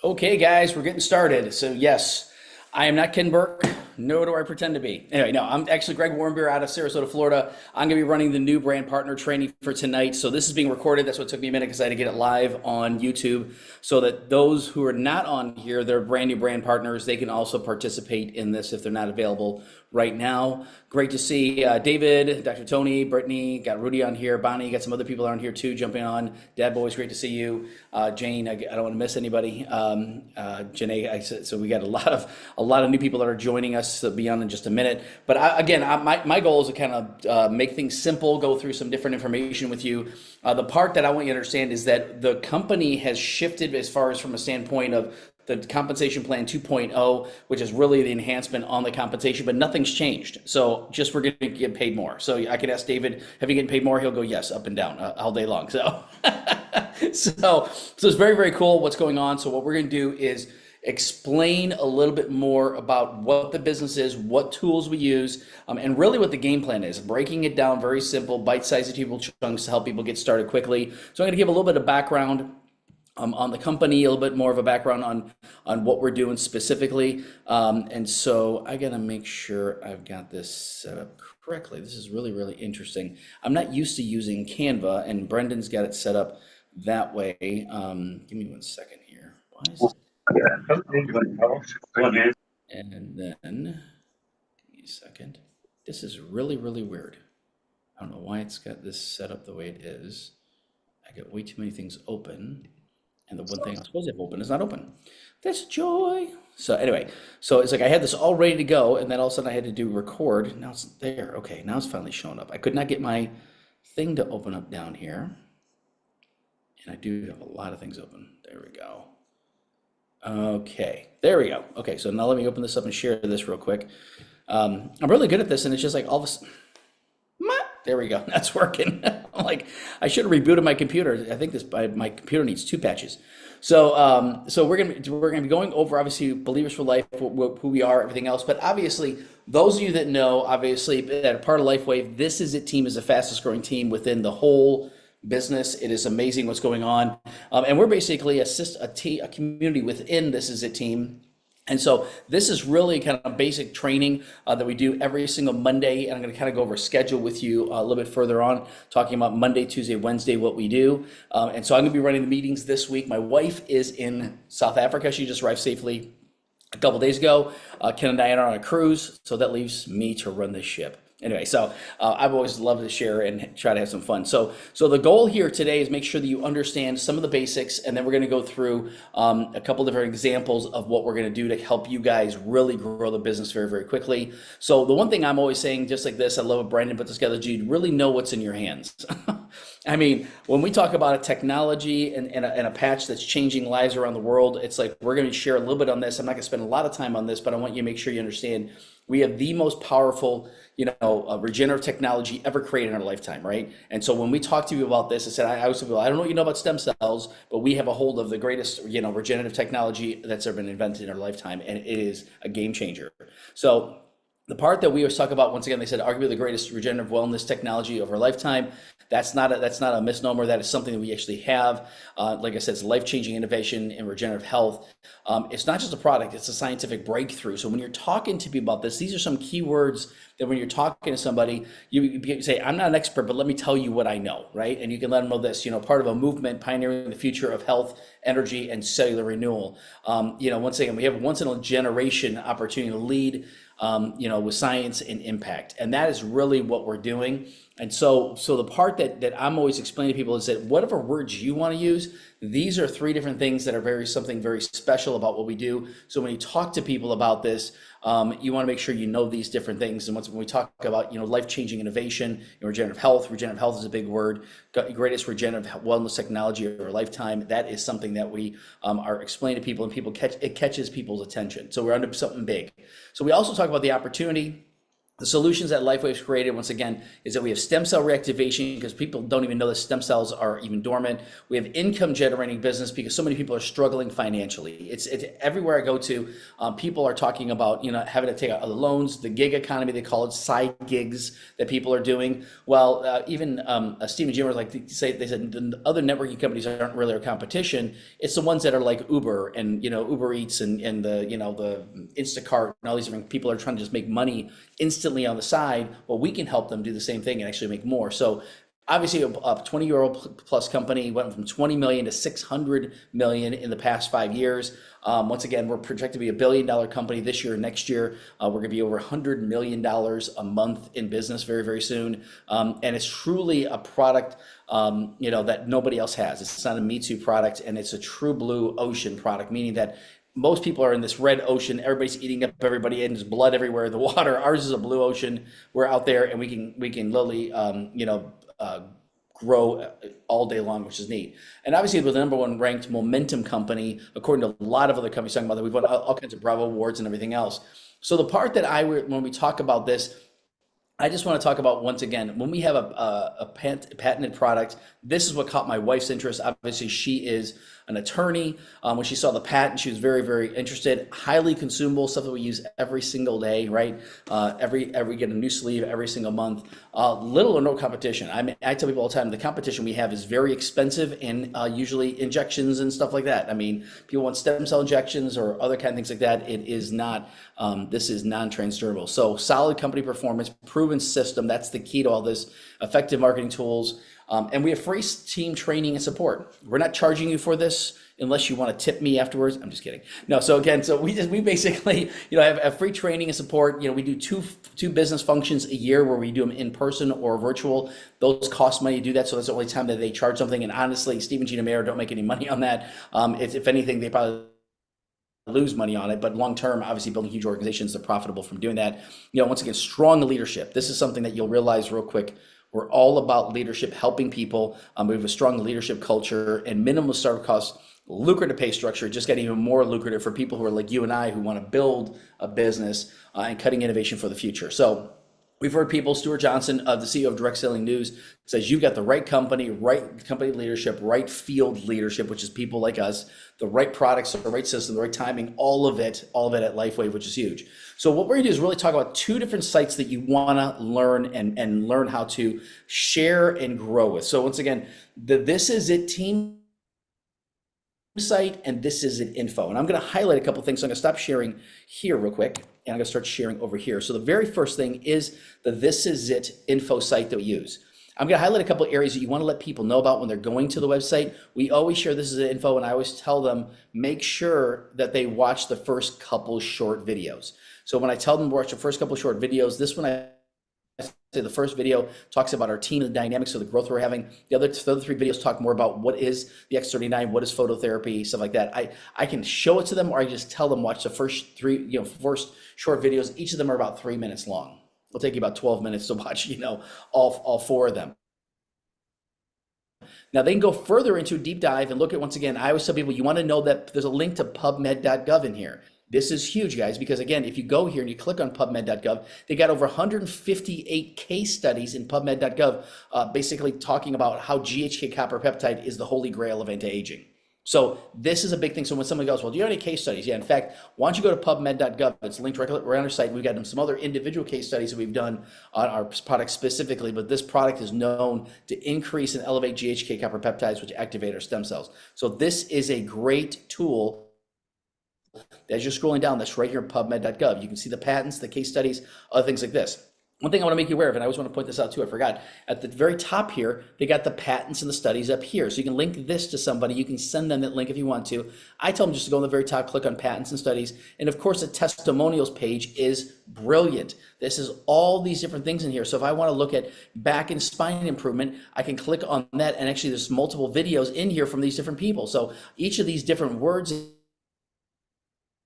Okay, guys, we're getting started. So, yes, I am not Ken Burke, nor do I pretend to be. Anyway, no, I'm actually Greg Warrenbeer out of Sarasota, Florida. I'm going to be running the new brand partner training for tonight. So, this is being recorded. That's what took me a minute because I had to get it live on YouTube so that those who are not on here, they're brand new brand partners, they can also participate in this if they're not available right now. Great to see David, Dr. Tony, Brittany, got Rudy on here, Bonnie, got some other people on here too jumping on. Dad Boys, great to see you. Jane, I don't want to miss anybody. Janae, so we got a lot of new people that are joining us. So be on in just a minute. But my goal is to kind of make things simple, go through some different information with you. The part that I want you to understand is that the company has shifted as far as from a standpoint of the compensation plan 2.0, which is really the enhancement on the compensation, but nothing's changed. So just we're going to get paid more. So I could ask David, have you getting paid more? He'll go, yes, up and down all day long. So, so it's very, very cool what's going on. So what we're going to do is explain a little bit more about what the business is, what tools we use, and really what the game plan is, breaking it down very simple, bite-sized achievable chunks to help people get started quickly. So I'm going to give a little bit of background on the company, a little bit more of a background on what we're doing specifically. And so I gotta make sure I've got this set up correctly. This is really, really interesting. I'm not used to using Canva, and Brendan's got it set up that way. Give me one second here. Why is it? And then, give me a second. This is really, really weird. I don't know why it's got this set up the way it is. I got way too many things open. And the one thing I'm supposed to have open is not open. That's joy. So anyway, so it's like I had this all ready to go, and then all of a sudden I had to do record. Now it's there. Okay, now it's finally showing up. I could not get my thing to open up down here. And I do have a lot of things open. There we go. Okay, there we go. Okay, so now let me open this up and share this real quick. I'm really good at this, and it's just like all of a sudden, there we go. That's working. I'm like, I should have rebooted my computer. I think my computer needs 2 patches. So we're gonna be going over obviously Believers for Life, who we are, everything else. But obviously, those of you that know, obviously that are part of LifeWave, This Is It team is the fastest growing team within the whole business. It is amazing what's going on, and we're basically a community within This Is It team. And so this is really kind of basic training that we do every single Monday. And I'm going to kind of go over a schedule with you a little bit further on, talking about Monday, Tuesday, Wednesday, what we do. And so I'm going to be running the meetings this week. My wife is in South Africa. She just arrived safely a couple days ago. Ken and Diana are on a cruise, so that leaves me to run this ship. Anyway, so I've always loved to share and try to have some fun. So the goal here today is make sure that you understand some of the basics, and then we're going to go through a couple different examples of what we're going to do to help you guys really grow the business very, very quickly. So the one thing I'm always saying, just like this, I love what Brandon put this together, you really know what's in your hands. I mean, when we talk about a technology and a patch that's changing lives around the world, it's like we're going to share a little bit on this. I'm not going to spend a lot of time on this, but I want you to make sure you understand we have the most powerful, regenerative technology ever created in our lifetime, right? And so when we talk to you about this, I said, I always say, I don't know what you know about stem cells, but we have a hold of the greatest, regenerative technology that's ever been invented in our lifetime, and it is a game changer. So the part that we always talk about, once again, they said arguably the greatest regenerative wellness technology of our lifetime. That's not a misnomer. That is something that we actually have. Like I said, it's life-changing innovation in regenerative health. It's not just a product; it's a scientific breakthrough. So when you're talking to people about this, these are some key words that when you're talking to somebody, you say, "I'm not an expert, but let me tell you what I know," right? And you can let them know this. Part of a movement pioneering the future of health, energy, and cellular renewal. Once again, we have a once-in-a-generation opportunity to lead. With science and impact. And that is really what we're doing. And so the part that I'm always explaining to people is that whatever words you want to use, these are 3 different things that are something very special about what we do. So when you talk to people about this, you want to make sure you know these different things. And when we talk about, life-changing innovation, regenerative health is a big word, greatest regenerative wellness technology of our lifetime. That is something that we are explaining to people, and it catches people's attention. So we're onto something big. So we also talk about the opportunity. The solutions that LifeWave's created, once again, is that we have stem cell reactivation because people don't even know that stem cells are even dormant. We have income generating business because so many people are struggling financially. It's everywhere I go to, people are talking about, having to take out other loans, the gig economy, they call it, side gigs that people are doing. Well, even Stephen Jim was like, they said the other networking companies aren't really our competition. It's the ones that are like Uber and, Uber Eats and the, the Instacart and all these different people are trying to just make money instantly on the side. Well, we can help them do the same thing and actually make more. So obviously a 20-year-old plus company went from 20 million to 600 million in the past 5 years. Once again, we're projected to be $1 billion company this year and next year. We're going to be over $100 million a month in business very, very soon. And it's truly a product, that nobody else has. It's not a Me Too product, and it's a true blue ocean product, meaning that most people are in this red ocean. Everybody's eating up everybody, and there's blood everywhere in the water. Ours is a blue ocean. We're out there, and we can literally, grow all day long, which is neat. And obviously, we're the number one ranked momentum company, according to a lot of other companies talking about that. We've won all kinds of Bravo awards and everything else. So the part that when we talk about this, I just want to talk about, once again, when we have a patented product, this is what caught my wife's interest. Obviously, she is an attorney. When she saw the patent, she was very, very interested. Highly consumable, stuff that we use every single day, right? We get a new sleeve every single month. Little or no competition. I tell people all the time, the competition we have is very expensive and usually injections and stuff like that. I mean, people want stem cell injections or other kind of things like that. It is not. This is non-transdermal. So solid company performance, proven system. That's the key to all this. Effective marketing tools. And we have free team training and support. We're not charging you for this unless you want to tip me afterwards. I'm just kidding. No. So again, we basically, have free training and support. We do two business functions a year where we do them in person or virtual. Those cost money to do that. So that's the only time that they charge something. And honestly, Steve and Gina Mayer don't make any money on that. If anything, they probably lose money on it, but long term, obviously building huge organizations are profitable from doing that. Once again, strong leadership. This is something that you'll realize real quick. We're all about leadership, helping people. We have a strong leadership culture and minimum startup costs, lucrative pay structure, just getting even more lucrative for people who are like you and I who want to build a business and cutting innovation for the future. So we've heard people, Stuart Johnson, the CEO of Direct Selling News, says you've got the right company leadership, right field leadership, which is people like us, the right products, the right system, the right timing, all of it at LifeWave, which is huge. So what we're gonna do is really talk about two different sites that you wanna learn and learn how to share and grow with. So once again, the This Is It team site and This Is It info. And I'm gonna highlight a couple things. So I'm gonna stop sharing here real quick, and I'm gonna start sharing over here. So the very first thing is the This Is It info site that we use. I'm gonna highlight a couple areas that you wanna let people know about when they're going to the website. We always share This Is It info, and I always tell them, make sure that they watch the first couple short videos. So when I tell them to watch the first couple short videos, this one I say the first video talks about our team and the dynamics of the growth we're having. The other three videos talk more about what is the X39, what is phototherapy, stuff like that. I can show it to them, or I just tell them watch the first first short videos. Each of them are about 3 minutes long. It'll take you about 12 minutes to watch, all four of them. Now they can go further into a deep dive and look at, once again, I always tell people, you want to know that there's a link to pubmed.gov in here. This is huge, guys, because again, if you go here and you click on pubmed.gov, they got over 158 case studies in pubmed.gov, basically talking about how GHK copper peptide is the holy grail of anti-aging. So this is a big thing. So when somebody goes, well, do you have any case studies? Yeah, in fact, why don't you go to pubmed.gov? It's linked right on our site. We've got some other individual case studies that we've done on our product specifically, but this product is known to increase and elevate GHK copper peptides, which activate our stem cells. So this is a great tool. As you're scrolling down, that's right here in pubmed.gov. You can see the patents, the case studies, other things like this. One thing I want to make you aware of, and I always want to point this out too, I forgot, at the very top here, they got the patents and the studies up here. So you can link this to somebody. You can send them that link if you want to. I tell them just to go on the very top, click on patents and studies. And of course, the testimonials page is brilliant. This is all these different things in here. So if I want to look at back and spine improvement, I can click on that. And actually, there's multiple videos in here from these different people. So each of these different words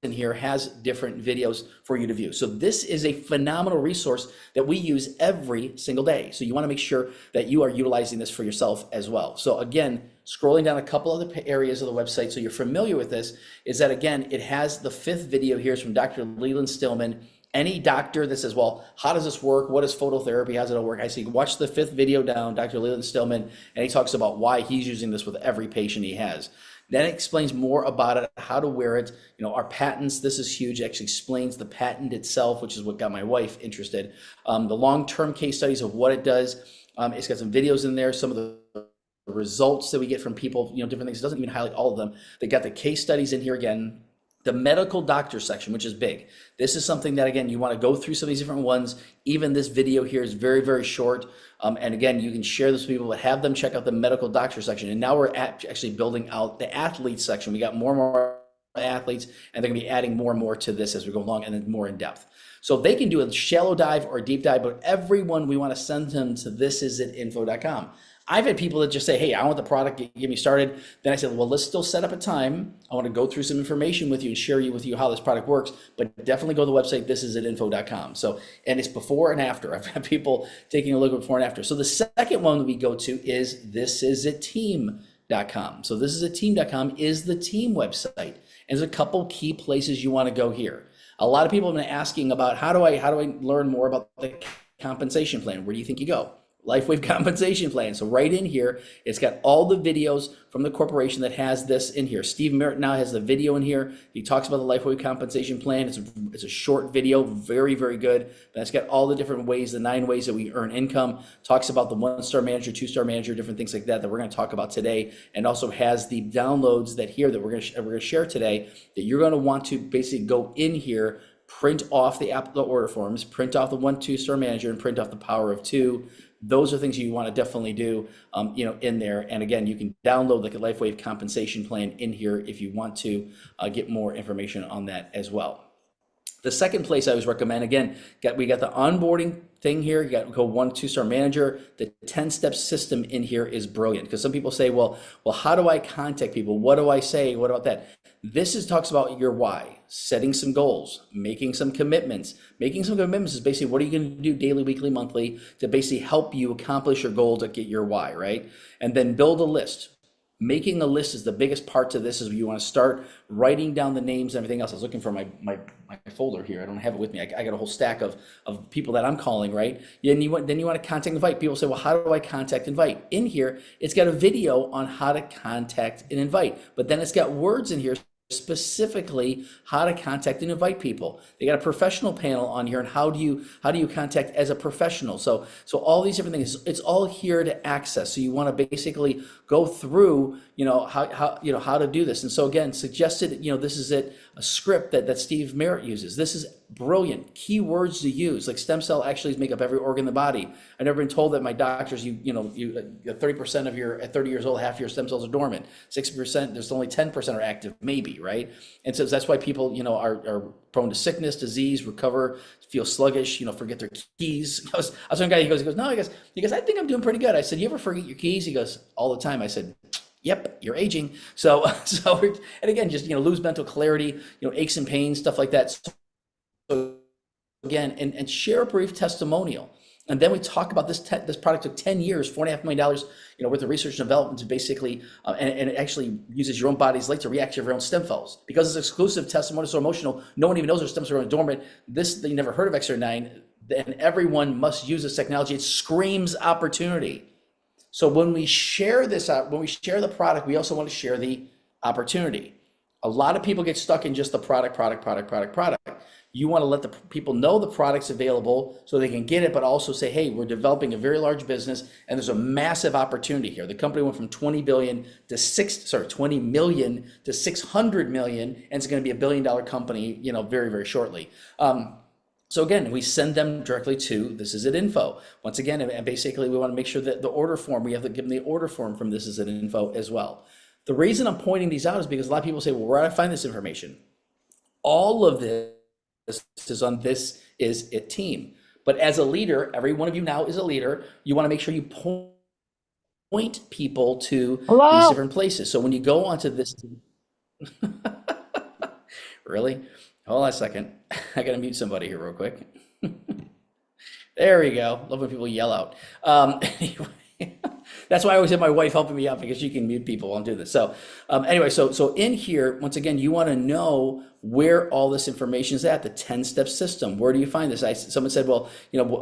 in here has different videos for you to view. So this is a phenomenal resource that we use every single day. So you want to make sure that you are utilizing this for yourself as well. So again, scrolling down a couple other areas of the website so you're familiar with this, is that again, it has the 5th video here is from Dr. Leland Stillman. Any doctor that says, well, how does this work? What is phototherapy? How does it all work? I say, watch the 5th video down, Dr. Leland Stillman, and he talks about why he's using this with every patient he has. Then it explains more about it, how to wear it. Our patents, this is huge. It actually explains the patent itself, which is what got my wife interested. The long-term case studies of what it does. It's got some videos in there, some of the results that we get from people, different things. It doesn't even highlight all of them. They got the case studies in here again. The medical doctor section, which is big. This is something that, again, you want to go through some of these different ones. Even this video here is very, very short. And again, you can share this with people, but have them check out the medical doctor section. And now we're actually building out the athlete section. We got more and more athletes, and they're going to be adding more and more to this as we go along, and then more in depth. So they can do a shallow dive or a deep dive, but everyone, we want to send them to thisisit.info.com. I've had people that just say, hey, I want the product, get me started. Then I said, well, let's still set up a time. I want to go through some information with you and share with you how this product works, but definitely go to the website, thisisit.info.com. So, and it's before and after. I've had people taking a look before and after. So the second one that we go to is thisisitteam.com. So thisisitteam.com is the team website. And there's a couple key places you want to go here. A lot of people have been asking about how do I learn more about the compensation plan? Where do you think you go? LifeWave compensation plan. So right in here, it's got all the videos from the corporation that has this in here. Steve Merritt now has the video in here. He talks about the LifeWave compensation plan. It's a short video, very, very good. But it's got all the different ways, the 9 ways that we earn income. Talks about the 1-star manager, 2-star manager, different things like that we're going to talk about today. And also has the downloads that we're going to share today that you're going to want to basically go in here, print off the order forms, print off the 1-2-star manager, and print off the power of 2. Those are things you want to definitely do, in there. And again, you can download the LifeWave compensation plan in here if you want to get more information on that as well. The second place I always recommend, again, we got the onboarding thing here. You got to go 1-2-star manager. The 10-step system in here is brilliant because some people say, well, how do I contact people? What do I say? What about that? This talks about your why, setting some goals, making some commitments. Making some commitments is basically what are you going to do daily, weekly, monthly to basically help you accomplish your goal to get your why, right? And then build a list. Making a list is the biggest part to this. Is you want to start writing down the names and everything else. I was looking for my folder here. I don't have it with me. I got a whole stack of people that I'm calling, right? Then you want to contact and invite. People say, well, how do I contact and invite? In here, it's got a video on how to contact and invite, but then it's got words in here specifically how to contact and invite people. They got a professional panel on here, and how do you contact as a professional. So all these different things, it's all here to access. So you want to basically go through how to do this. And so again, suggested, this is a script that Steve Merritt uses. This is brilliant. Keywords to use, like stem cell actually make up every organ in the body. I've never been told that my doctors, 30% of your, at 30 years old, half your stem cells are dormant. 60%, there's only 10% are active, maybe, right? And so that's why people, are prone to sickness, disease, recover, feel sluggish, forget their keys. I was one guy, he goes, no, I think I'm doing pretty good. I said, you ever forget your keys? He goes, all the time. I said, yep, you're aging. So, and again, just, lose mental clarity, aches and pains, stuff like that. So again, and share a brief testimonial. And then we talk about this product took 10 years, $4.5 million, worth of research and development to basically, and it actually uses your own body's light to react to your own stem cells. Because it's exclusive testimonial, so emotional, no one even knows their stem cells are dormant. They never heard of XR9, and everyone must use this technology. It screams opportunity. So when we share this out, when we share the product, we also want to share the opportunity. A lot of people get stuck in just the product. You want to let the people know the product's available so they can get it, but also say, hey, we're developing a very large business and there's a massive opportunity here. The company went from 20 million to 600 million, and it's going to be $1 billion company, very, very shortly. So again, we send them directly to This Is It Info. Once again, and basically we want to make sure that the order form, we have to give them the order form from This Is It Info as well. The reason I'm pointing these out is because a lot of people say, well, where do I find this information? All of this is on This Is It team. But as a leader, every one of you now is a leader. You want to make sure you point people to these different places. So when you go onto this, really? Hold on a second. I got to mute somebody here real quick. There we go. Love when people yell out. Anyway, That's why I always have my wife helping me out because she can mute people while I'm doing this. So anyway, so in here, once again, you want to know where all this information is at, the 10-step system. Where do you find this? Someone said, well,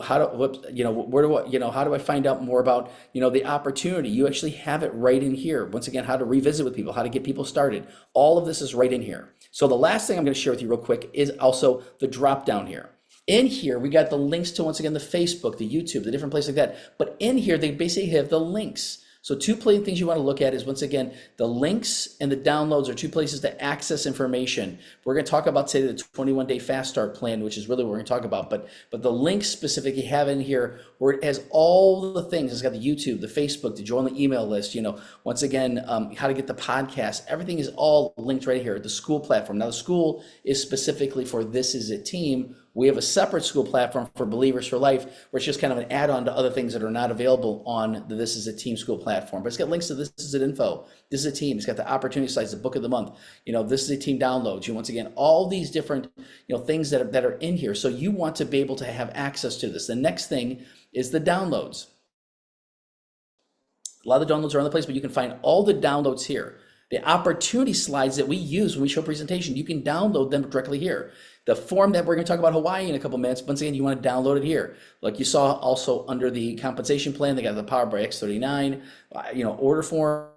how do, where do I, how do I find out more about, the opportunity? You actually have it right in here. Once again, how to revisit with people, how to get people started. All of this is right in here. So the last thing I'm going to share with you real quick is also the drop down here. In here, we got the links to, once again, the Facebook, the YouTube, the different places like that. But in here, they basically have the links. So two things you want to look at is, once again, the links and the downloads are two places to access information. We're going to talk about today the 21-day fast start plan, which is really what we're going to talk about. But the links specifically have in here where it has all the things. It's got the YouTube, the Facebook, to join the email list. Once again, how to get the podcast. Everything is all linked right here. The school platform. Now the school is specifically for This Is It team. We have a separate school platform for Believers for Life, where it's just kind of an add-on to other things that are not available on the This Is a Team school platform. But it's got links to This Is It info. This is a team. It's got the opportunity sites, the book of the month. This is a team downloads. Once again, all these different things that are in here. So you want to be able to have access to this. The next thing is the downloads. A lot of the downloads are on the place, but you can find all the downloads here. The opportunity slides that we use when we show a presentation, you can download them directly here. The form that we're going to talk about Hawaii in a couple minutes, once again, you want to download it here. Like you saw also under the compensation plan, they got the Power by X39, order form,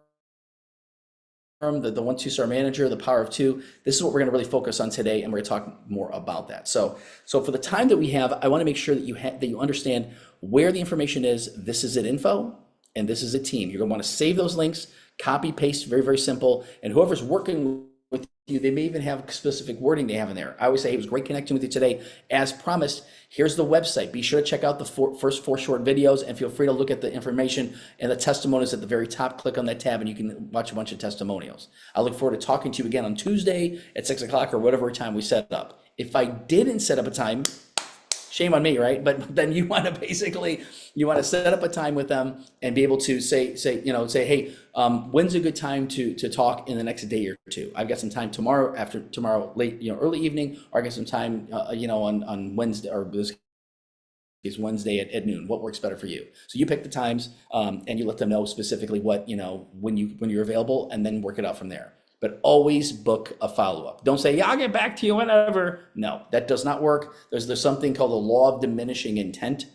the 1-2 star manager, the power of 2. This is what we're going to really focus on today, and we're going to talk more about that. So for the time that we have, I want to make sure that you understand where the information is. This is it info, and this is a team. You're going to want to save those links, copy, paste, very, very simple. And whoever's working with you, they may even have specific wording they have in there. I always say it was great connecting with you today. As promised, here's the website. Be sure to check out the first 4 short videos, and feel free to look at the information and the testimonials at the very top. Click on that tab and you can watch a bunch of testimonials. I look forward to talking to you again on Tuesday at 6 o'clock or whatever time we set up. If I didn't set up a time, shame on me, right? But then you want to set up a time with them and be able to say, hey, when's a good time to talk in the next day or two? I've got some time tomorrow, after tomorrow, late, early evening, or I got some time, on Wednesday, or this is Wednesday at noon. What works better for you? So you pick the times, and you let them know specifically what, when you're available, and then work it out from there. But always book a follow-up. Don't say, yeah, I'll get back to you whenever. No, that does not work. There's something called the law of diminishing intent,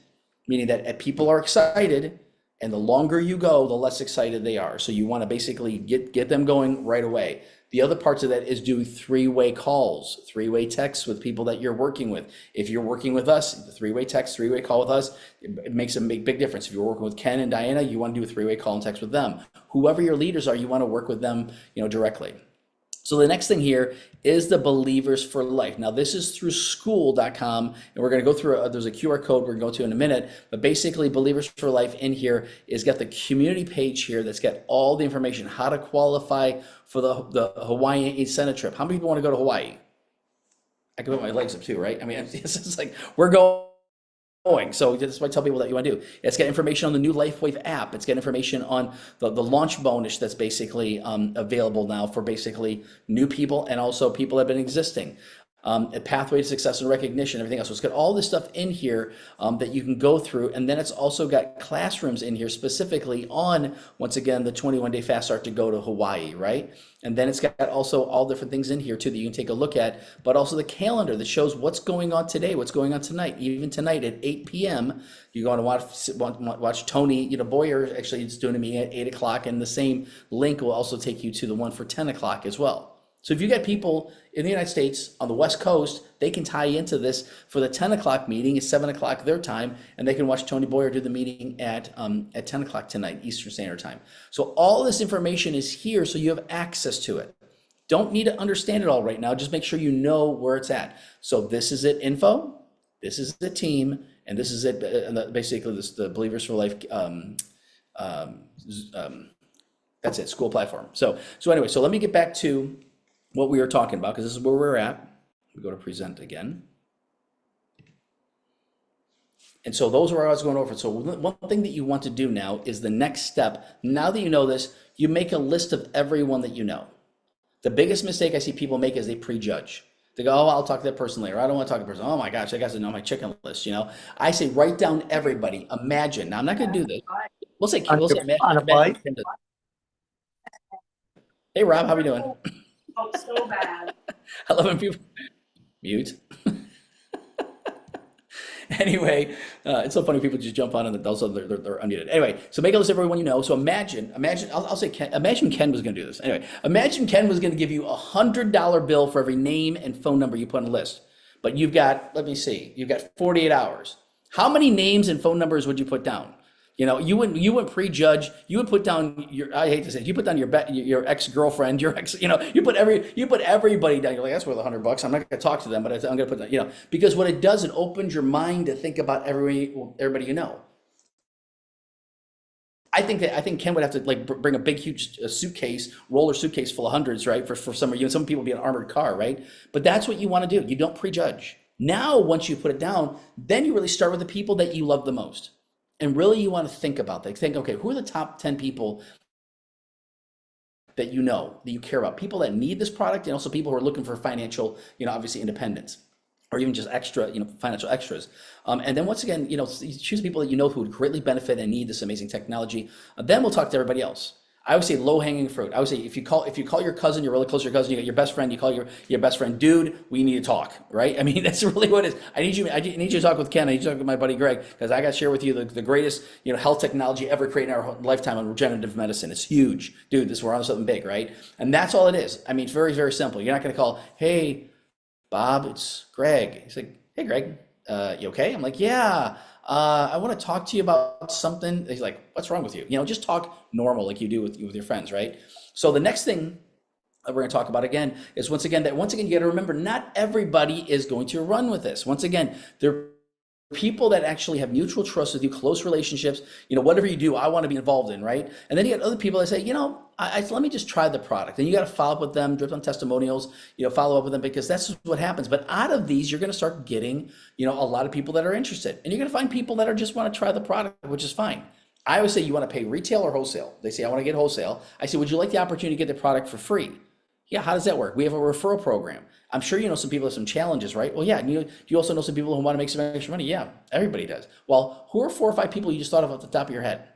meaning that people are excited, and the longer you go, the less excited they are. So you want to basically get them going right away. The other parts of that is do 3-way calls, 3-way texts with people that you're working with. If you're working with us, the 3-way text, 3-way call with us, it makes a big difference. If you're working with Ken and Diana, you want to do a 3-way call and text with them. Whoever your leaders are, you want to work with them, directly. So the next thing here is the Believers for Life. Now this is through school.com, and we're going to go through, there's a QR code we're going to go to in a minute, but basically Believers for Life in here is got the community page here that's got all the information, how to qualify for the Hawaii incentive trip. How many people want to go to Hawaii? I can put my legs up too, right? I mean, it's just like, we're going. So that's why I tell people that you want to do. It's got information on the new LifeWave app. It's got information on the launch bonus that's basically available now for basically new people and also people that have been existing. A pathway to success and recognition, everything else. So it's got all this stuff in here that you can go through. And then it's also got classrooms in here specifically on, once again, the 21-day fast start to go to Hawaii, right? And then it's got also all different things in here too that you can take a look at, but also the calendar that shows what's going on today, what's going on tonight. Even tonight at 8 p.m., you're going to watch Tony, Boyer, actually it's doing to me at 8 o'clock, and the same link will also take you to the one for 10 o'clock as well. So if you got people in the United States on the West Coast, they can tie into this for the 10 o'clock meeting. It's 7 o'clock their time, and they can watch Tony Boyer do the meeting at 10 o'clock tonight, Eastern Standard Time. So all this information is here, so you have access to it. Don't need to understand it all right now. Just make sure you know where it's at. So this is it info, this is the team, and this is it. Basically, this is the Believers for Life. That's it, school platform. So anyway, so let me get back to what we were talking about, because this is where we're at. We go to present again. And so those are what I was going over. So one thing that you want to do now is the next step. Now that you know this, you make a list of everyone that you know. The biggest mistake I see people make is they prejudge. They go, oh, I'll talk to that person later. I don't want to talk to that person. Oh my gosh, I got to know my chicken list, I say write down everybody. Imagine. Now I'm not going to do this. we'll say on a imagine bike. Ken does. Hey Rob, how we doing? Oh, so bad. I love when people mute. Anyway, it's so funny people just jump on and also they're unmuted. Anyway, so make a list of everyone you know. So imagine, I'll say Ken, imagine Ken was going to do this. Anyway, imagine Ken was going to give you $100 bill for every name and phone number you put on a list. But you've got, let me see, you've got 48 hours. How many names and phone numbers would you put down? You wouldn't prejudge. You would put down your. I hate to say it. You put down your ex girlfriend, your ex. You put everybody down. You're like, that's worth $100. I'm not going to talk to them, but I'm going to put that. Because what it does, it opens your mind to think about everybody you know. I think Ken would have to like bring a big huge suitcase, roller suitcase full of hundreds, right? For some of you, and some people be an armored car, right? But that's what you want to do. You don't prejudge. Now, once you put it down, then you really start with the people that you love the most. And really, you want to think about that. Think, okay, who are the top 10 people that you know, that you care about? People that need this product, and also people who are looking for financial, obviously independence, or even just extra, financial extras. And then once again, choose people that you know who would greatly benefit and need this amazing technology. Then we'll talk to everybody else. I always say low hanging fruit. I always say if you call your cousin, you're really close to your cousin, you got your best friend, you call your best friend, dude, we need to talk, right? I mean, that's really what it is. I need you to talk with Ken. I need you to talk with my buddy Greg, because I got to share with you the greatest, health technology ever created in our lifetime on regenerative medicine. It's huge, dude. We're on something big, right? And that's all it is. I mean, it's very, very simple. You're not going to call, hey, Bob, it's Greg. He's like, hey, Greg, you okay? I'm like, yeah. I want to talk to you about something. He's like, what's wrong with you? Just talk normal like you do with your friends, right? So the next thing that we're going to talk about again is once again, you got to remember, not everybody is going to run with this. Once again, there people that actually have mutual trust with you, close relationships, whatever you do, I want to be involved in, right? And then you got other people that say, let me just try the product. And you got to follow up with them, drip on testimonials, follow up with them, because that's just what happens. But out of these, you're going to start getting, a lot of people that are interested. And you're going to find people that are just want to try the product, which is fine. I always say, you want to pay retail or wholesale? They say, I want to get wholesale. I say, would you like the opportunity to get the product for free? Yeah, how does that work? We have a referral program. I'm sure you know some people have some challenges, right? Well, yeah, and you also know some people who want to make some extra money. Yeah, everybody does. Well, who are 4 or 5 people you just thought of off the top of your head?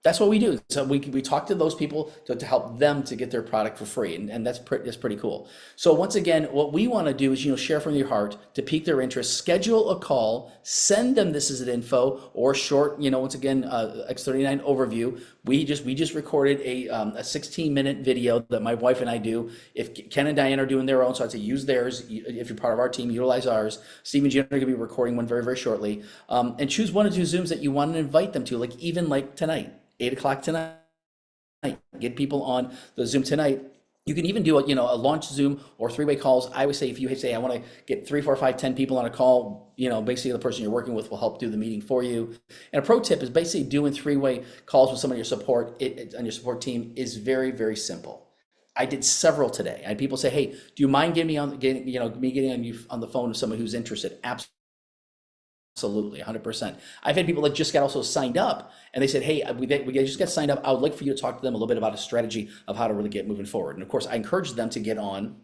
That's what we do. So we talk to those people to help them to get their product for free, and that's pretty cool. So once again, what we want to do is share from your heart to pique their interest. Schedule a call, send them this is an info or short. Once again, X39 overview. We just recorded a 16-minute video that my wife and I do. If Ken and Diane are doing their own, so I'd say use theirs. If you're part of our team, utilize ours. Steve and Jen are going to be recording one very, very shortly. And choose 1 or 2 Zooms that you want to invite them to, like even like tonight. 8 o'clock tonight. Get people on the Zoom tonight. You can even do a launch Zoom or 3-way calls. I always say, if you say, I want to get 3, 4, 5, 10 people on a call, basically the person you're working with will help do the meeting for you. And a pro tip is basically doing 3-way calls with some of your support on your support team is very, very simple. I did several today. I had people say, hey, do you mind getting me on the phone with someone who's interested? Absolutely, 100%. I've had people that just got also signed up, and they said, hey, we just got signed up. I would like for you to talk to them a little bit about a strategy of how to really get moving forward. And of course, I encouraged them to get on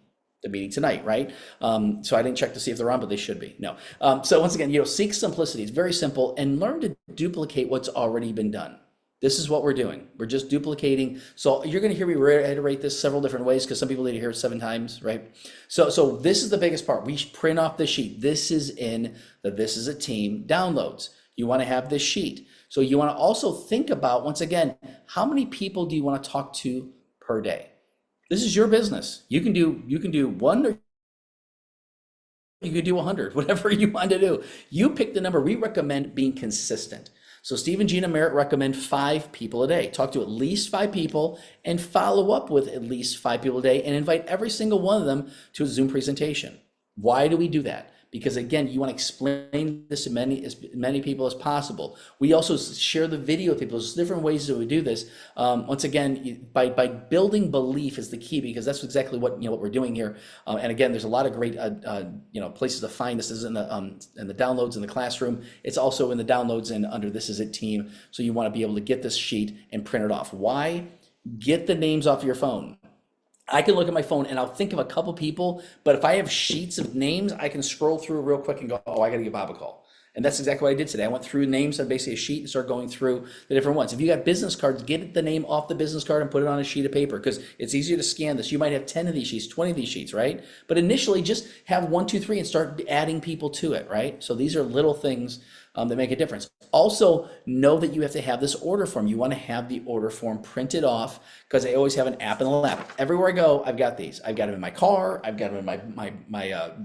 the meeting tonight, right? So I didn't check to see if they're on, but they should be. No. So once again, seek simplicity. It's very simple, and learn to duplicate what's already been done. This is what we're doing. We're just duplicating. So you're going to hear me reiterate this several different ways, because some people need to hear it 7 times, right? So this is the biggest part. We print off the sheet. This is in the This Is a Team downloads. You want to have this sheet. So you want to also think about, once again, how many people do you want to talk to per day? This is your business. You can do 1, or you could do 100, whatever you want to do. You pick the number. We recommend being consistent. So Steve and Gina Merritt recommend 5 people a day. Talk to at least 5 people and follow up with at least 5 people a day, and invite every single one of them to a Zoom presentation. Why do we do that? Because again, you want to explain this to as many people as possible. We also share the video with people. There's different ways that we do this. Once again, by building belief is the key, because that's exactly what we're doing here. And again, there's a lot of great places to find this. This is in the downloads in the classroom. It's also in the downloads and under This Is It Team. So you want to be able to get this sheet and print it off. Why? Get the names off your phone. I can look at my phone and I'll think of a couple people, but if I have sheets of names, I can scroll through real quick and go, oh, I got to give Bob a call. And that's exactly what I did today. I went through names on basically a sheet and started going through the different ones. If you got business cards, get the name off the business card and put it on a sheet of paper because it's easier to scan this. You might have 10 of these sheets, 20 of these sheets, right? But initially just have 1, 2, 3 and start adding people to it, right? So these are little things that make a difference. Also, know that you have to have this order form. You want to have the order form printed off because I always have an app in the lap. Everywhere I go, I've got these. I've got them in my car. I've got them in my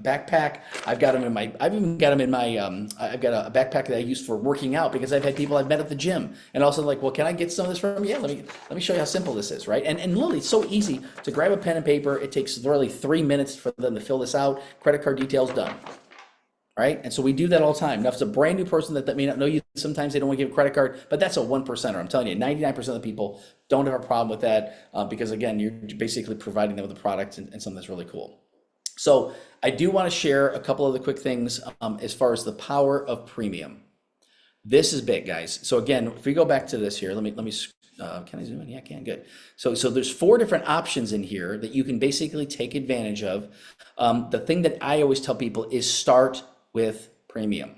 backpack. I've even got them in my. I've got a backpack that I use for working out because I've had people I've met at the gym and also like, well, can I get some of this from you? Yeah, let me show you how simple this is, right? And literally, it's so easy to grab a pen and paper. It takes literally 3 minutes for them to fill this out. Credit card details done. Right? And so we do that all the time. Now, if it's a brand new person that may not know you, sometimes they don't want to give a credit card, but that's a 1%er. I'm telling you, 99% of the people don't have a problem with that because, again, you're basically providing them with a product and something that's really cool. So I do want to share a couple of the quick things as far as the power of premium. This is big, guys. So again, if we go back to this here, let me can I zoom in? Yeah, I can. Good. So there's 4 different options in here that you can basically take advantage of. The thing that I always tell people is start with premium.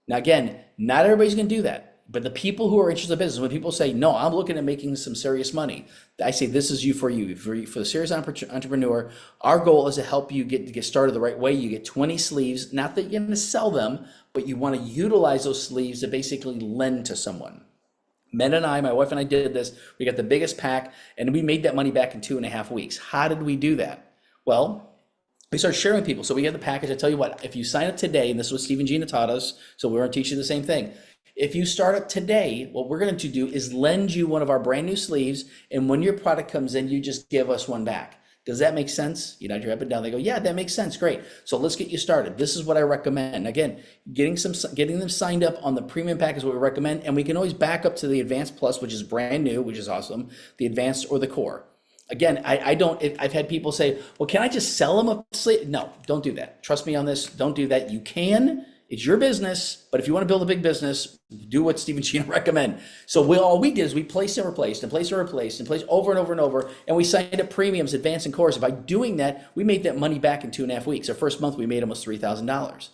Now, again, not everybody's going to do that, but the people who are interested in business, when people say, no, I'm looking at making some serious money, I say, this is you for you. For the serious entrepreneur, our goal is to help you get started the right way. You get 20 sleeves, not that you're going to sell them, but you want to utilize those sleeves to basically lend to someone. Men and I, my wife and I did this. We got the biggest pack and we made that money back in 2.5 weeks. How did we do that? Well, we started sharing with people. So we get the package. I tell you what, if you sign up today, and this is what Steve and Gina taught us, so we're going to teach you the same thing. If you start up today, what we're going to do is lend you one of our brand new sleeves. And when your product comes in, you just give us one back. Does that make sense? You nod your head up and down. They go, yeah, that makes sense. Great. So let's get you started. This is what I recommend. Again, getting them signed up on the premium pack is what we recommend. And we can always back up to the Advanced Plus, which is brand new, which is awesome. The Advanced or the Core. Again, I've had people say, well, can I just sell them a sleeve? No, don't do that. Trust me on this. Don't do that. You can. It's your business. But if you want to build a big business, do what Steve and Gina recommend. So all we did is we placed and replaced and placed and replaced and placed over and over and over. And we signed up premiums, advanced, and cores. By doing that, we made that money back in 2.5 weeks. Our first month, we made almost $3,000.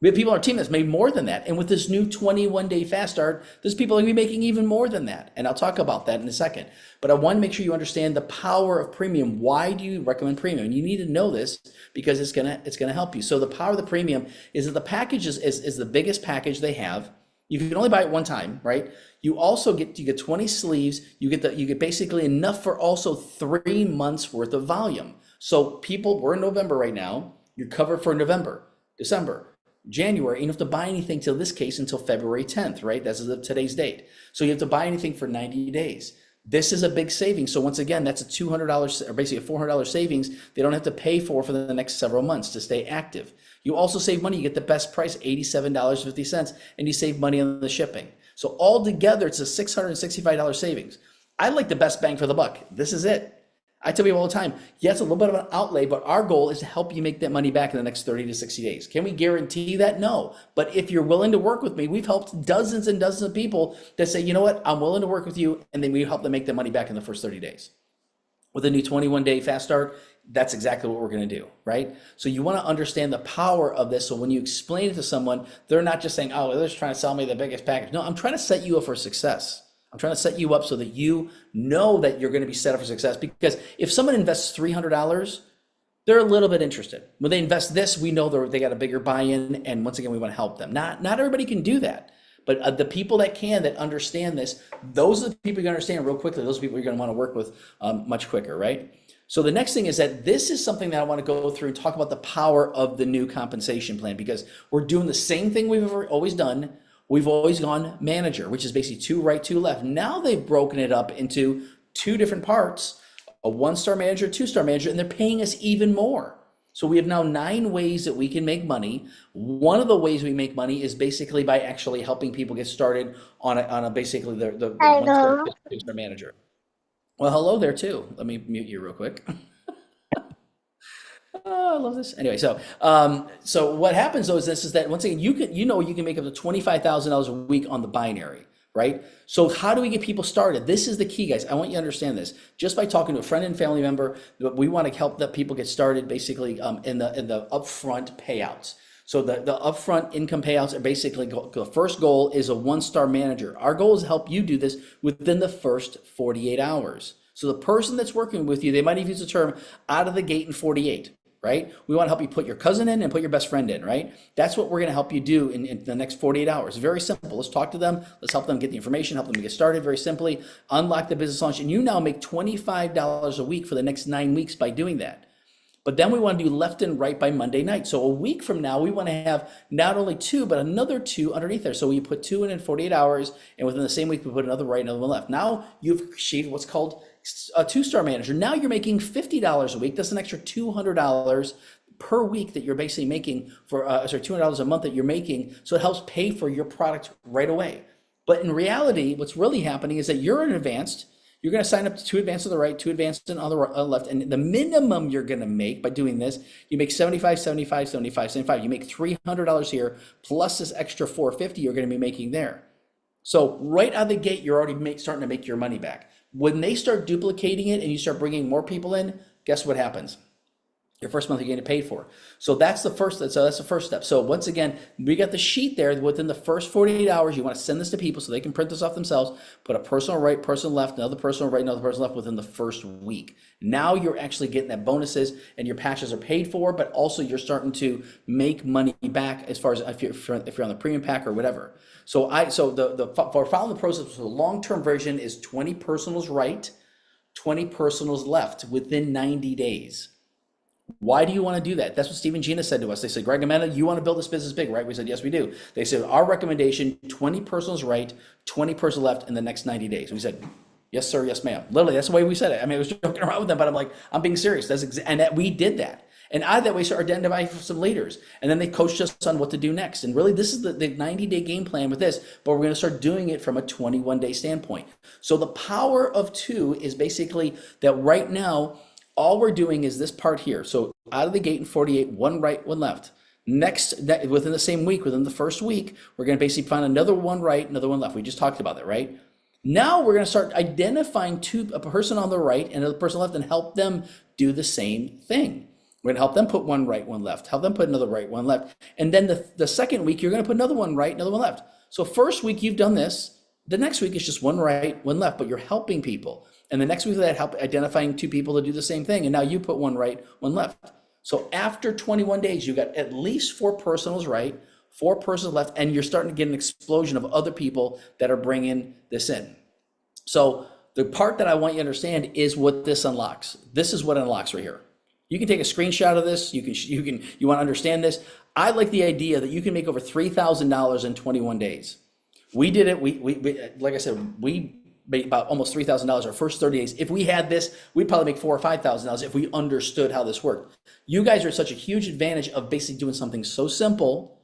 We have people on our team that's made more than that. And with this new 21-day fast start, there's people going to be making even more than that. And I'll talk about that in a second. But I want to make sure you understand the power of premium. Why do you recommend premium? And you need to know this because it's gonna help you. So the power of the premium is that the package is the biggest package they have. You can only buy it one time, right? You also get 20 sleeves. You get basically enough for also 3 months worth of volume. So people, we're in November right now. You're covered for November, December, January. You don't have to buy anything till this case until February 10th, right? That's today's date. So you have to buy anything for 90 days. This is a big savings. So once again, that's a $200 or basically a $400 savings they don't have to pay for the next several months to stay active. You also save money. You get the best price, $87.50, and you save money on the shipping. So altogether, it's a $665 savings. I like the best bang for the buck. This is it. I tell people all the time, yes, a little bit of an outlay, but our goal is to help you make that money back in the next 30 to 60 days. Can we guarantee that? No. But if you're willing to work with me, we've helped dozens and dozens of people that say, you know what, I'm willing to work with you, and then we help them make that money back in the first 30 days. With a new 21-day fast start, that's exactly what we're going to do, right? So you want to understand the power of this. So when you explain it to someone, they're not just saying, oh, they're just trying to sell me the biggest package. No, I'm trying to set you up for success. I'm trying to set you up so that you know that you're going to be set up for success. Because if someone invests $300, they're a little bit interested. When they invest this, we know they got a bigger buy-in. And once again, we want to help them. Not everybody can do that. But the people that can, that understand this, those are the people you're going to understand real quickly. Those are people you're going to want to work with much quicker, right? So the next thing is that this is something that I want to go through and talk about the power of the new compensation plan, because we're doing the same thing we've always done. We've always gone manager, which is basically 2 right, 2 left. Now they've broken it up into 2 different parts, a 1-star manager, 2-star manager, and they're paying us even more. So we have now 9 ways that we can make money. One of the ways we make money is basically by actually helping people get started on a basically the 1-star, 2-star manager. Well, hello there too. Let me mute you real quick. Oh, I love this. Anyway, so what happens though is this is that once again, you can make up to $25,000 a week on the binary, right? So how do we get people started? This is the key, guys. I want you to understand this. Just by talking to a friend and family member, we want to help the people get started basically in the upfront payouts. So the upfront income payouts are basically, the first goal is a one-star manager. Our goal is to help you do this within the first 48 hours. So the person that's working with you, they might have used the term out of the gate in 48, right? We want to help you put your cousin in and put your best friend in, right? That's what we're going to help you do in the next 48 hours. Very simple. Let's talk to them. Let's help them get the information, help them get started very simply, unlock the business launch. And you now make $25 a week for the next 9 weeks by doing that. But then we want to do left and right by Monday night. So a week from now, we want to have not only two, but another two underneath there. So we put two in 48 hours, and within the same week, we put another right, another one left. Now you've achieved what's called a two-star manager. Now you're making $50 a week. That's an extra $200 per week that you're basically making for, $200 a month that you're making. So it helps pay for your product right away. But in reality, what's really happening is that you're an advanced. You're going to sign up to two advanced on the right, two advanced on the left. And the minimum you're going to make by doing this, you make 75, 75, 75, 75. You make $300 here, plus this extra 450 you're going to be making there. So right out of the gate, you're already starting to make your money back. When they start duplicating it and you start bringing more people in, guess what happens? Your first month you're getting paid for. So that's the first step. So once again, we got the sheet there. Within the first 48 hours, you want to send this to people so they can print this off themselves, put a personal right, personal left, another personal right, another personal left within the first week. Now you're actually getting that bonuses and your patches are paid for, but also you're starting to make money back as far as if you're on the premium pack or whatever. So for following the process, the long-term version is 20 personals right, 20 personals left within 90 days. Why do you want to do that? That's what Steve and Gina said to us. They said, Greg, Amanda, you want to build this business big, right? We said, yes, we do. They said, our recommendation, 20 personals right, 20 personals left in the next 90 days. We said, yes, sir, yes, ma'am. Literally, that's the way we said it. I mean, I was joking around with them, but I'm like, I'm being serious. We did that. And out of that, we started identifying some leaders. And then they coached us on what to do next. And really, this is the 90-day game plan with this, but we're going to start doing it from a 21-day standpoint. So the power of two is basically that right now, all we're doing is this part here. So out of the gate in 48, one right, one left. Next, within the same week, within the first week, we're going to basically find another one right, another one left. We just talked about that, right? Now we're going to start identifying a person on the right and another person left and help them do the same thing. We're going to help them put one right, one left, help them put another right, one left. And then the second week, you're going to put another one right, another one left. So first week, you've done this. The next week is just one right, one left, but you're helping people. And the next week of that, help identifying two people to do the same thing. And now you put one right, one left. So after 21 days, you got at least 4 personals right, 4 personals left, and you're starting to get an explosion of other people that are bringing this in. So the part that I want you to understand is what this unlocks. This is what unlocks right here. You can take a screenshot of this. You want to understand this. I like the idea that you can make over $3,000 in 21 days. We did it. We like I said, we made about almost $3,000 our first 30 days. If we had this, we'd probably make $4,000 or $5,000 if we understood how this worked. You guys are such a huge advantage of basically doing something so simple.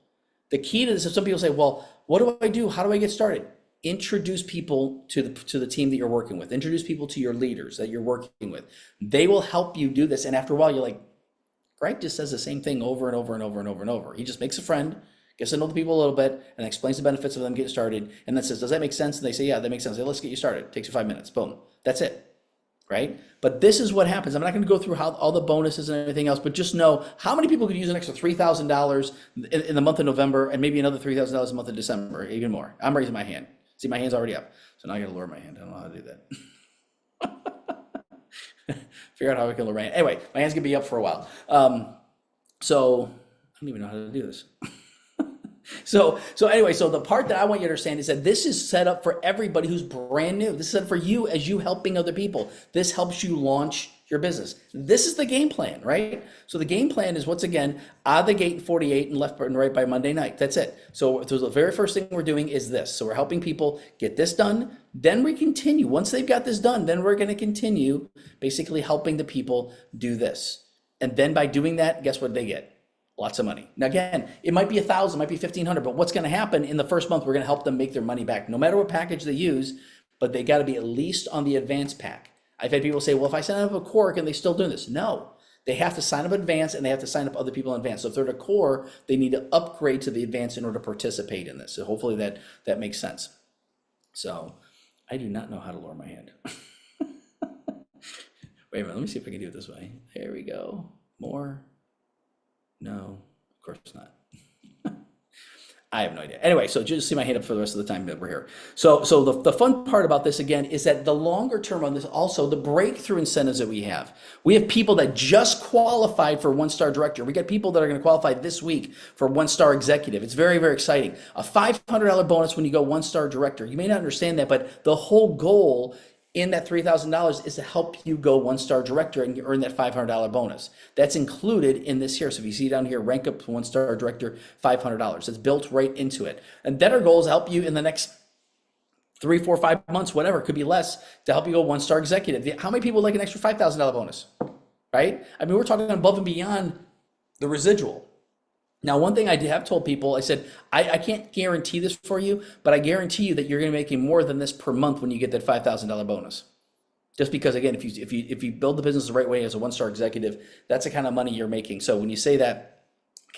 The key to this is some people say, well, what do I do? How do I get started? Introduce people to the team that you're working with. Introduce people to your leaders that you're working with. They will help you do this. And after a while, you're like, Greg just says the same thing over and over and over and over and over. He just makes a friend, gets to know the people a little bit, and explains the benefits of them getting started, and then says, does that make sense? And they say, yeah, that makes sense. Say, let's get you started. It takes you 5 minutes. Boom. That's it. Right? But this is what happens. I'm not going to go through all the bonuses and everything else, but just know how many people could use an extra $3,000 in the month of November and maybe another $3,000 a month in December, even more. I'm raising my hand. See, my hand's already up. So now I got to lower my hand. I don't know how to do that. Figure out how I can lower my hand. Anyway, my hand's going to be up for a while. So I don't even know how to do this. So anyway, so the part that I want you to understand is that this is set up for everybody who's brand new. This is set up for you as you helping other people. This helps you launch your business. This is the game plan, right? So the game plan is, once again, out of the gate in 48 and left and right by Monday night. That's it. So the very first thing we're doing is this. So we're helping people get this done. Then we continue. Once they've got this done, then we're going to continue basically helping the people do this. And then by doing that, guess what they get? Lots of money. Now, again, it might be 1,000, might be 1,500, but what's going to happen in the first month, we're going to help them make their money back, no matter what package they use, but they got to be at least on the advanced pack. I've had people say, well, if I sign up a core, can they still do this? No, they have to sign up advanced and they have to sign up other people in advance. So if they're at a core, they need to upgrade to the advanced in order to participate in this. So hopefully that makes sense. So I do not know how to lower my hand. Wait a minute, let me see if I can do it this way. There we go. More. No, of course not. I have no idea. Anyway, so just see my hand up for the rest of the time that we're here. So the fun part about this again is that the longer term on this, also the breakthrough incentives that we have. We have people that just qualified for one-star director. We got people that are going to qualify this week for one-star executive. It's very, very exciting. A $500 bonus when you go one-star director. You may not understand that, but the whole goal in that $3,000 is to help you go one-star director and earn that $500 bonus. That's included in this here. So if you see down here, rank up to one-star director, $500. It's built right into it. And then our goal is help you in the next 3, 4, 5 months, whatever, it could be less, to help you go one-star executive. How many people like an extra $5,000 bonus, right? I mean, we're talking above and beyond the residual. Now, one thing I have told people, I said, I can't guarantee this for you, but I guarantee you that you're going to be making more than this per month when you get that $5,000 bonus. Just because, again, if you build the business the right way as a one-star executive, that's the kind of money you're making. So when you say that,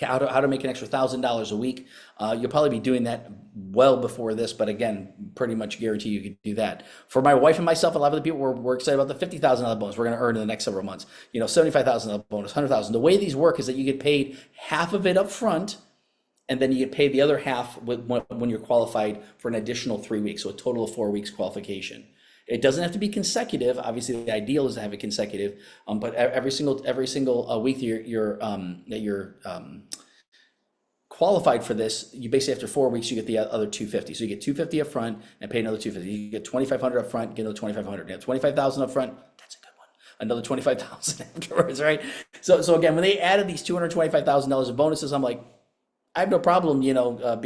how to make an extra $1,000 a week, you'll probably be doing that well before this, but again, pretty much guarantee you can do that. For my wife and myself, a lot of the people, we're excited about the $50,000 bonus we're going to earn in the next several months. $75,000 bonus, $100,000. The way these work is that you get paid half of it up front, and then you get paid the other half when you're qualified for an additional 3 weeks, so a total of 4 weeks qualification. It doesn't have to be consecutive. Obviously, the ideal is to have it consecutive, but every single week that you're qualified for this, you basically after 4 weeks you get the other 250. So you get 250 up front and pay another 250. You get 2,500 up front, get another 2,500. You get 25,000 up front. That's a good one. Another 25,000 afterwards, right? So again, when they added these $225,000 of bonuses, I'm like, I have no problem, being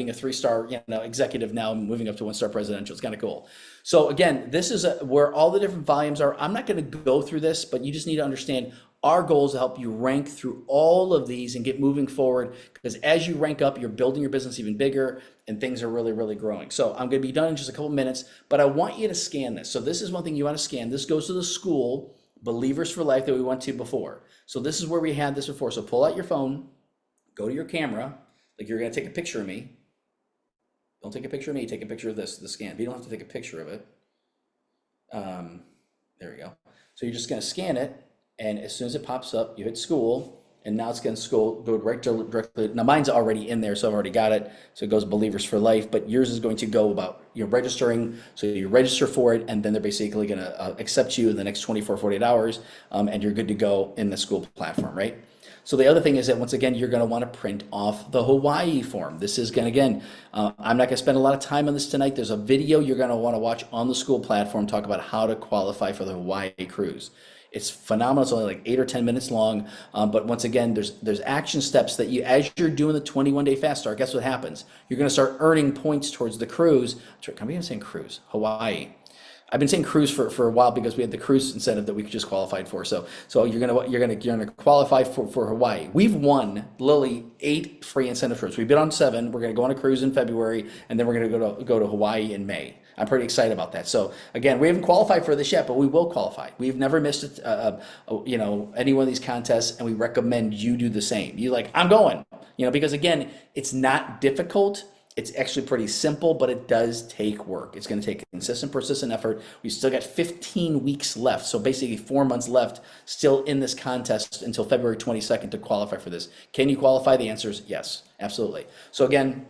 a 3-star, executive now and moving up to 1-star presidential. It's kind of cool. So again, this is where all the different volumes are. I'm not going to go through this, but you just need to understand our goal is to help you rank through all of these and get moving forward, because as you rank up, you're building your business even bigger and things are really, really growing. So I'm going to be done in just a couple minutes, but I want you to scan this. So this is one thing you want to scan. This goes to the school, Believers for Life, that we went to before. So this is where we had this before. So pull out your phone, go to your camera, like you're going to take a picture of me. Don't take a picture of me, take a picture of the scan. But you don't have to take a picture of it. There we go. So you're just going to scan it, and as soon as it pops up, you hit school, and now it's going to go right directly. Now mine's already in there, so I've already got it. So it goes Believers for Life, but yours is going to go about registering. So you register for it, and then they're basically going to accept you in the next 24, 48 hours, and you're good to go in the school platform, right? So the other thing is that once again, you're going to want to print off the Hawaii form. This is going to, again, I'm not going to spend a lot of time on this tonight. There's a video you're going to want to watch on the school platform, talk about how to qualify for the Hawaii cruise. It's phenomenal. It's only like 8 or 10 minutes long. But once again, there's action steps that as you're doing the 21-day fast start, guess what happens? You're going to start earning points towards the cruise. I'm even saying cruise, Hawaii. I've been saying cruise for a while because we had the cruise incentive that we just qualified for. So you're gonna qualify for Hawaii. We've won literally 8 free incentive trips. We've been on 7. We're gonna go on a cruise in February, and then we're gonna go to Hawaii in May. I'm pretty excited about that. So again, we haven't qualified for this yet, but we will qualify. We've never missed any one of these contests, and we recommend you do the same. I'm going, because again, it's not difficult. It's actually pretty simple, but it does take work. It's going to take consistent, persistent effort. We still got 15 weeks left. So basically 4 months left still in this contest until February 22nd to qualify for this. Can you qualify? The answer is yes, absolutely. So again,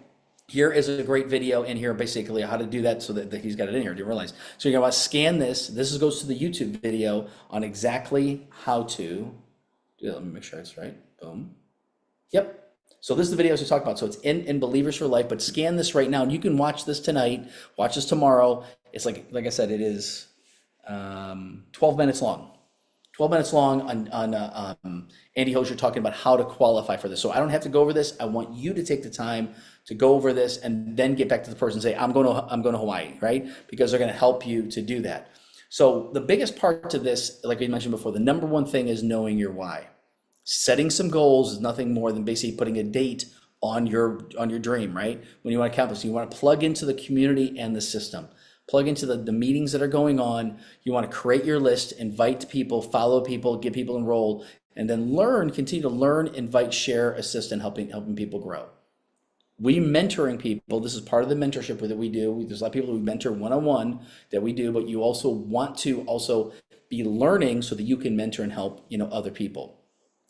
here is a great video in here, basically how to do that, so that he's got it in here. Didn't realize. So you're going to want to scan this. This goes to the YouTube video on exactly how to do that. Let me make sure it's right. Boom. Yep. So this is the videos we talked about. So it's in Believers for Life, but scan this right now, and you can watch this tonight, watch this tomorrow. It's like I said, it is 12 minutes long. 12 minutes long on Andy Hosier talking about how to qualify for this. So I don't have to go over this. I want you to take the time to go over this and then get back to the person and say, I'm going to Hawaii, right? Because they're going to help you to do that. So the biggest part to this, like we mentioned before, the number one thing is knowing your why. Setting some goals is nothing more than basically putting a date on your dream, right? When you want to accomplish, you want to plug into the community and the system. Plug into the meetings that are going on. You want to create your list, invite people, follow people, get people enrolled, and then continue to learn, invite, share, assist, and helping people grow. We mentoring people, this is part of the mentorship that we do. There's a lot of people who mentor one-on-one that we do, but you also want to also be learning so that you can mentor and help other people.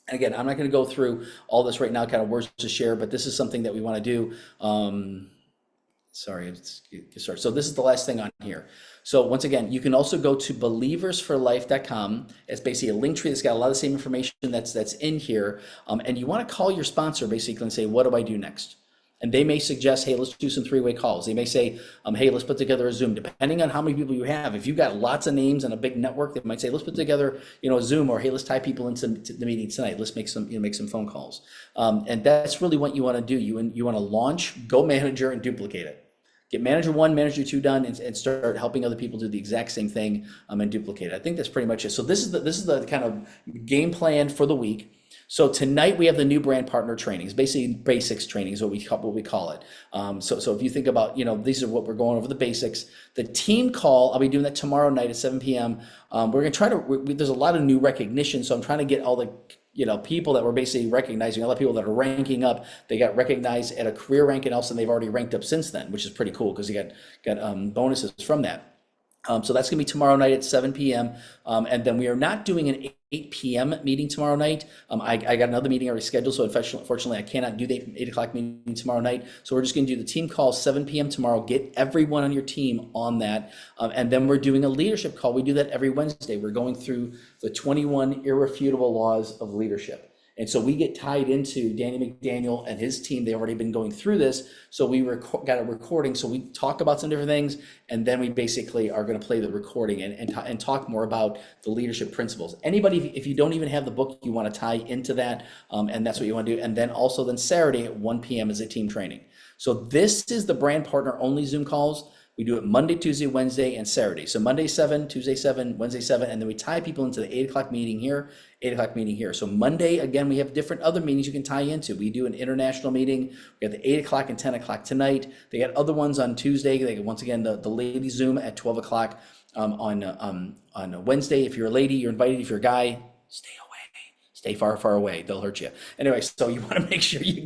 And again, I'm not going to go through all this right now, kind of words to share, but this is something that we want to do. Sorry, let's get started. So this is the last thing on here. So once again, you can also go to BelieversForLife.com. It's basically a link tree that's got a lot of the same information that's in here. And you want to call your sponsor basically and say, what do I do next? And they may suggest, hey, let's do some three-way calls. They may say, hey, let's put together a Zoom. Depending on how many people you have, if you've got lots of names and a big network, they might say, let's put together, a Zoom, or hey, let's tie people into the meeting tonight. Let's make some phone calls. And that's really what you want to do. You want to launch, go manager, and duplicate it. Get manager 1, manager 2 done, and start helping other people do the exact same thing and duplicate it. I think that's pretty much it. So this is the kind of game plan for the week. So tonight we have the new brand partner trainings, basically basics training is what we call it. So if you think about, these are what we're going over, the basics. The team call, I'll be doing that tomorrow night at 7 p.m. We're going to try to, there's a lot of new recognition, so I'm trying to get all the people that were basically recognizing, a lot of people that are ranking up, they got recognized at a career rank, and also they've already ranked up since then, which is pretty cool because you got bonuses from that. So that's going to be tomorrow night at 7 p.m. And then we are not doing an 8 p.m. meeting tomorrow night. I got another meeting already scheduled, so unfortunately I cannot do the 8 o'clock meeting tomorrow night. So we're just going to do the team call 7 p.m. tomorrow. Get everyone on your team on that. And then we're doing a leadership call. We do that every Wednesday. We're going through the 21 irrefutable laws of leadership. And so we get tied into Danny McDaniel and his team. They've already been going through this. So we got a recording. So we talk about some different things, and then we basically are going to play the recording and talk more about the leadership principles. Anybody, if you don't even have the book, you want to tie into that, and that's what you want to do. And then also Saturday at 1 p.m. is a team training. So this is the brand partner only Zoom calls. We do it Monday, Tuesday, Wednesday, and Saturday. So Monday 7, Tuesday 7, Wednesday 7, and then we tie people into the 8 o'clock meeting here, 8 o'clock meeting here. So Monday, again, we have different other meetings you can tie into. We do an international meeting. We got the 8 o'clock and 10 o'clock tonight. They got other ones on Tuesday. They once again, the lady Zoom at 12 o'clock on Wednesday. If you're a lady, you're invited. If you're a guy, stay away. Stay far, far away. They'll hurt you. Anyway, so you want to make sure you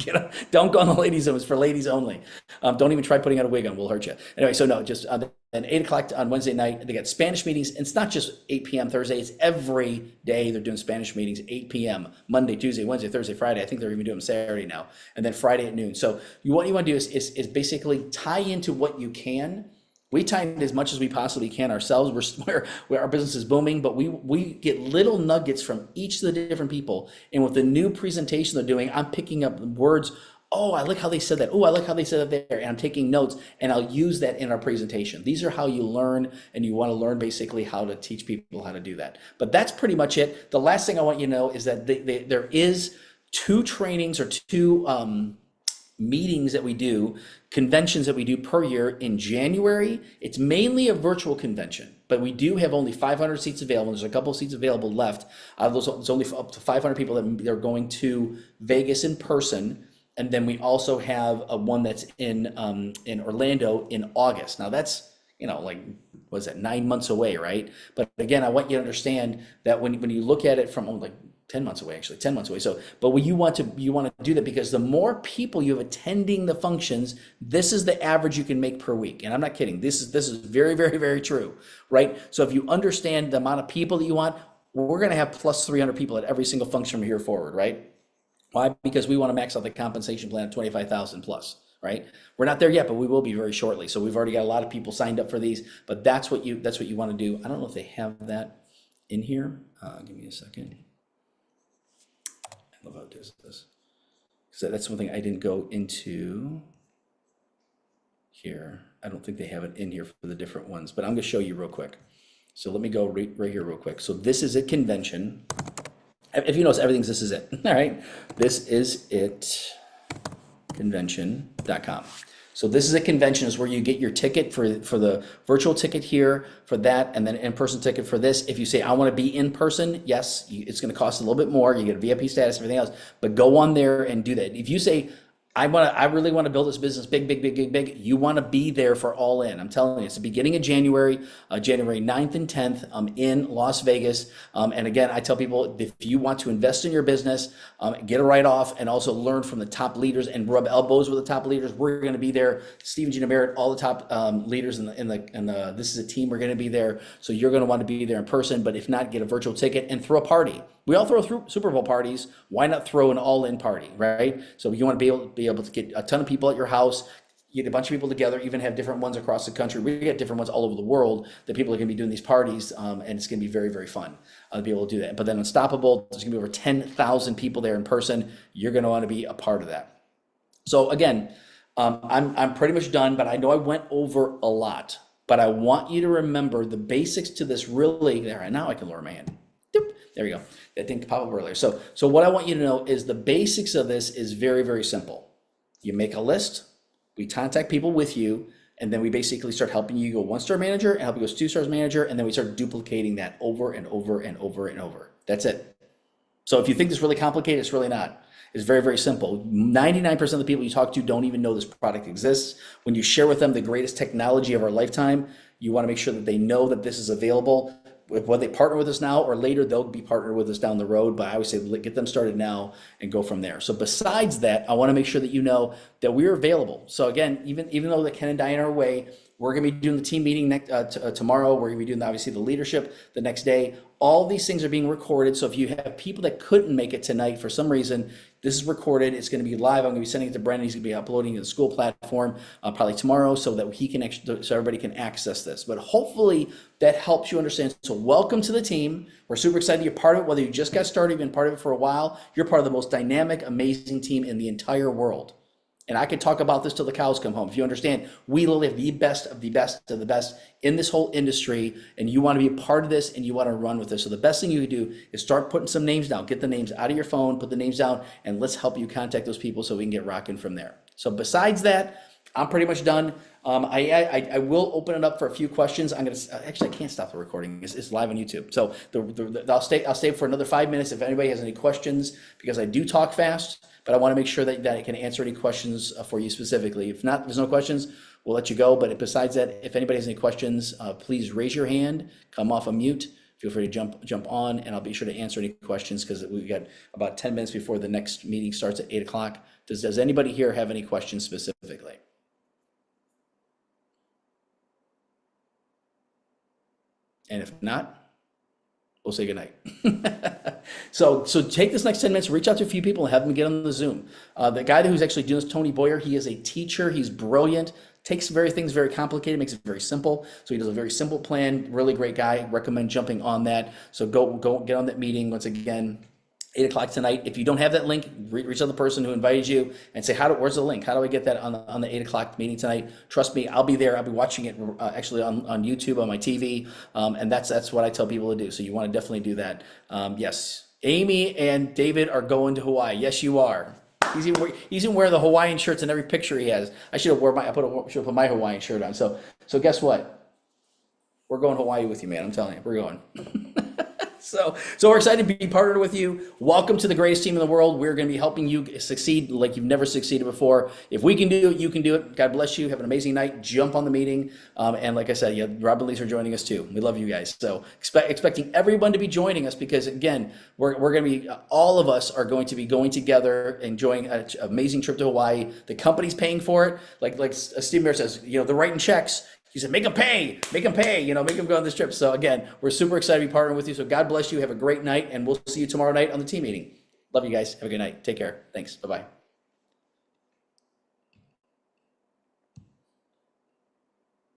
don't go on the ladies' Zoom. It's for ladies only. Don't even try putting on a wig on. We'll hurt you. Anyway, so no, just then 8 o'clock on Wednesday night. They got Spanish meetings. And it's not just 8 p.m. Thursday. It's every day they're doing Spanish meetings, 8 p.m. Monday, Tuesday, Wednesday, Thursday, Friday. I think they're even doing them Saturday now. And then Friday at noon. So what you want to do is basically tie into what you can. We tie in as much as we possibly can ourselves. Where our business is booming, but we get little nuggets from each of the different people. And with the new presentation they're doing, I'm picking up words. Oh, I like how they said that. Oh, I like how they said that there. And I'm taking notes, and I'll use that in our presentation. These are how you learn, and you want to learn basically how to teach people how to do that. But that's pretty much it. The last thing I want you to know is that there is 2 trainings or 2 meetings that we do, conventions that we do per year in January. It's mainly a virtual convention, but we do have only 500 seats available. There's a couple of seats available left. Out of those, it's only up to 500 people that are going to Vegas in person. And then we also have one that's in Orlando in August. Now that's, what is that, 9 months away, right? But again, I want you to understand that when you look at it from 10 months away, actually 10 months away. So, but what you want to do that, because the more people you have attending the functions, this is the average you can make per week. And I'm not kidding. This is very, very, very true, right? So if you understand the amount of people that you want, we're going to have plus 300 people at every single function from here forward, right? Why? Because we want to max out the compensation plan at 25,000 plus, right? We're not there yet, but we will be very shortly. So we've already got a lot of people signed up for these, but that's what you want to do. I don't know if they have that in here. Give me a second. I love how it does this. So that's one thing I didn't go into here. I don't think they have it in here for the different ones, but I'm going to show you real quick. So let me go right here real quick. So this is a convention. If you notice, this is it. All right. This is it. Convention.com. So this is a convention, is where you get your ticket for the virtual ticket here for that, and then in-person ticket for this. If you say, I want to be in person, yes, it's going to cost a little bit more. You get a VIP status, everything else, but go on there and do that. If you say, I really want to build this business big, big, big, big, big. You want to be there for all in. I'm telling you, it's the beginning of January, January 9th and 10th, in Las Vegas. And again, I tell people, if you want to invest in your business, get a write-off and also learn from the top leaders and rub elbows with the top leaders. We're going to be there. Stephen G. Barrett, all the top leaders this is a team. We're going to be there. So you're going to want to be there in person, but if not, get a virtual ticket and throw a party. We all throw through Super Bowl parties. Why not throw an all-in party, right? So you want to be able to get a ton of people at your house, get a bunch of people together, even have different ones across the country. We get different ones all over the world that people are going to be doing these parties, and it's going to be very, very fun to be able to do that. But then Unstoppable, there's going to be over 10,000 people there in person. You're going to want to be a part of that. So again, I'm pretty much done, but I know I went over a lot. But I want you to remember the basics to this really. There, now I can lower my hand. There we go. That didn't pop up earlier. So what I want you to know is the basics of this is very, very simple. You make a list, we contact people with you, and then we basically start helping you go one-star manager and help you go two-stars manager, and then we start duplicating that over and over and over and over. That's it. So if you think this is really complicated, it's really not. It's very, very simple. 99% of the people you talk to don't even know this product exists. When you share with them the greatest technology of our lifetime, you want to make sure that they know that this is available. Whether they partner with us now or later, they'll be partnered with us down the road. But I always say, get them started now and go from there. So besides that, I want to make sure that you know that we're available. So again, even though that Ken and Diane are away, we're going to be doing the team meeting tomorrow. We're going to be doing obviously the leadership the next day. All these things are being recorded. So if you have people that couldn't make it tonight for some reason, this is recorded. It's going to be live. I'm going to be sending it to Brendan. He's going to be uploading it to the school platform probably tomorrow, so that he can so everybody can access this. But hopefully that helps you understand. So welcome to the team. We're super excited you're part of it. Whether you just got started, you've been part of it for a while, you're part of the most dynamic, amazing team in the entire world. And I could talk about this till the cows come home. If you understand, we live the best of the best of the best in this whole industry, and you want to be a part of this and you want to run with this. So the best thing you can do is start putting some names down. Get the names out of your phone, put the names down, and let's help you contact those people so we can get rocking from there. So besides that, I'm pretty much done. I will open it up for a few questions. I can't stop the recording. It's live on YouTube. So I'll stay for another 5 minutes if anybody has any questions, because I do talk fast, but I want to make sure that I can answer any questions for you specifically. If not, there's no questions, we'll let you go. But besides that, if anybody has any questions, please raise your hand, come off a mute. Feel free to jump on, and I'll be sure to answer any questions, because we've got about 10 minutes before the next meeting starts at 8 o'clock. Does anybody here have any questions specifically? And if not, we'll say goodnight. So take this next 10 minutes, reach out to a few people and have them get on the Zoom. The guy who's actually doing this, Tony Boyer, he is a teacher. He's brilliant, takes things very complicated, makes it very simple. So he does a very simple plan, really great guy. Recommend jumping on that. So go get on that meeting. Once again, 8 o'clock tonight. If you don't have that link, reach out to the person who invited you and say, where's the link? How do I get that on the 8 o'clock meeting tonight? Trust me, I'll be there. I'll be watching it actually on YouTube on my TV. And that's what I tell people to do. So you want to definitely do that. Yes, Amy and David are going to Hawaii. Yes, you are. He's even wearing the Hawaiian shirts in every picture he has. I should have put my Hawaiian shirt on. So guess what? We're going to Hawaii with you, man. I'm telling you, we're going. So we're excited to be partnered with you. Welcome to the greatest team in the world. We're going to be helping you succeed like you've never succeeded before. If we can do it, you can do it. God bless you. Have an amazing night. Jump on the meeting. And like I said, Rob and Lisa are joining us too. We love you guys. So expecting everyone to be joining us, because again, we're going to be, all of us are going to be going together, enjoying an amazing trip to Hawaii. The company's paying for it. Like Steve Mayer says, they're writing checks. He said, make them pay, make them go on this trip. So again, we're super excited to be partnering with you. So God bless you. Have a great night, and we'll see you tomorrow night on the team meeting. Love you guys. Have a good night. Take care. Thanks. Bye-bye.